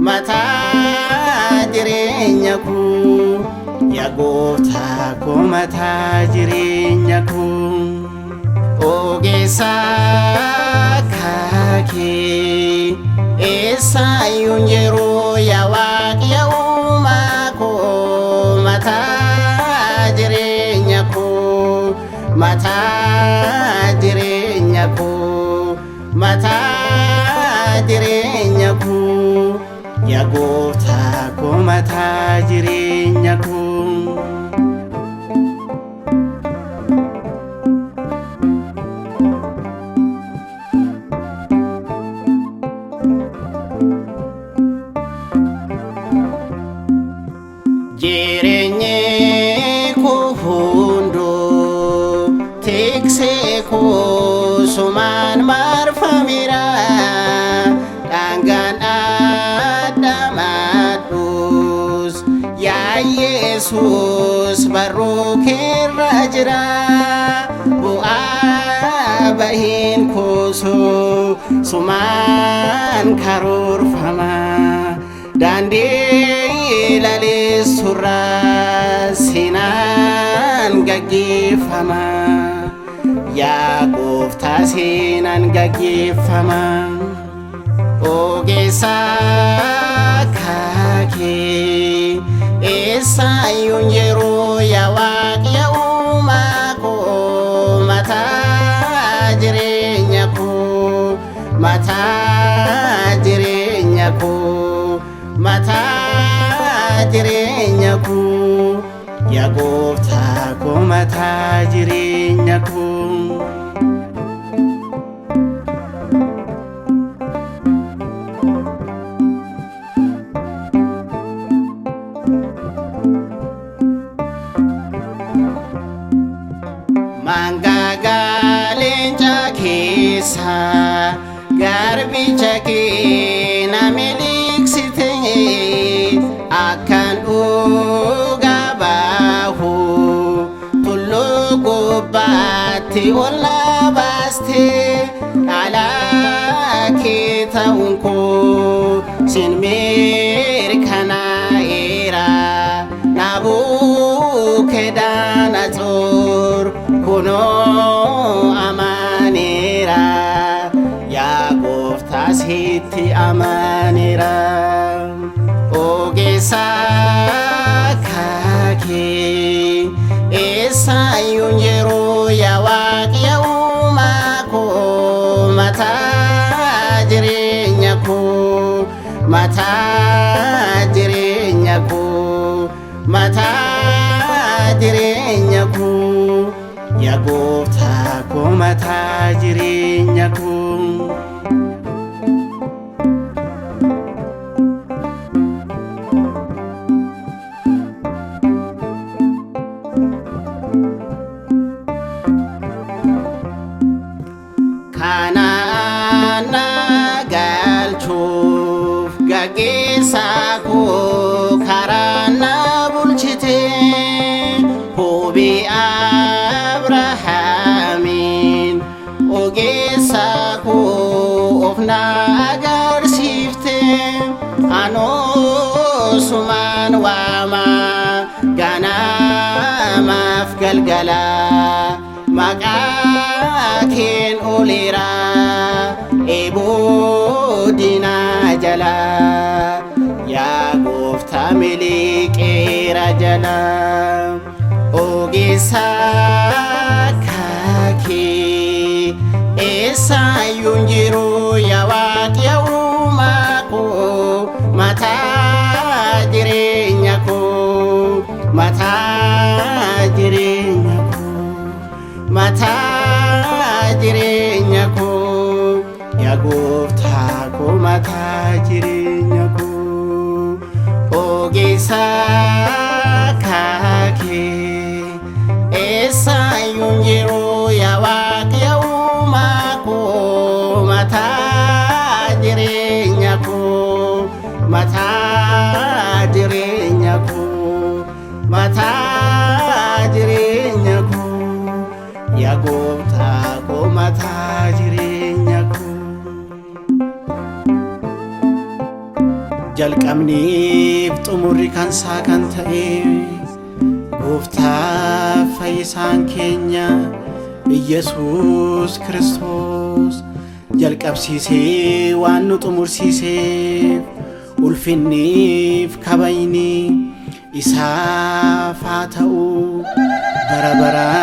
mataa jireenya koo yaa gooftaa koo mataa jireenya koo ogeessa kaakee eessaayyuun yeroo yaa Waaqni uumaa koo mataa jireenya koo mataa jireenya koo mataa jireenya koo yaa gooftaa koo mataa jireenya koo jireenyi koo hunduu tiksee koo sumaan marfameera dhangaan addamadhus yaa Yesuus barruu keerra jira bu'aa bahiin koo sumaan karoorfama daandii laleessurraa seenaan gaggeeffama yaa gooftaa seenaan gaggeeffama ogeessa kaakee eessaayyuun yeroo yaa Waaqni uumaa koo mataa jireenya koo mataa jireenya koo mataa jireenya koo yaa gooftaa koo mataa jireenya koo mangaagaa leencaa keessa garbicha kee na miliksite akkan dhugaa bahu tulluu gubbaatti ol na baaste dhalaa kee ta'uun koo sin mirkanaa'eera Naabukedonosor kunoo amaaneera yaa gooftaa sitti amaaneera ogeessa kaakee eessaayyuun yeroo yaa Waaqni uumaa koo mataa jireenya koo mataa jireenya koo mataa jireenya koo yaa gooftaa koo mataa jireenya koo kanaan nagalchuuf gaggeessaa koo karaa na bulchite hubii Abrahaamiin ogeessa koo of na agarsiifte anoo sumaan waama ganamaaf galgala maqaa keen oleera eeboo diinaa jala yaa gooftaa miliqeera jala ogeessa kaakee eessaayyuun jiruu yaa Waaqni uumaa koo mataa jireenya koo mataa jireenya koo mataa jireenya koo yaa gooftaa koo mataa jireenya koo ogeessa kaakee eessaayyuun jiruu yaa Waaqni uumaa koo mataa jireenya koo mataa jireenya koo mataa jireenya koo yaa gooftaa koo mataa jireenya koo jalqabniif xumurri kan isaa kan ta'e gooftaa fayyisaan keenya Iyesuus Kiristoos jalqabsiisee waan nu xumursiiseef ulfinniif kabajni isaaf haa ta'u bara baraan.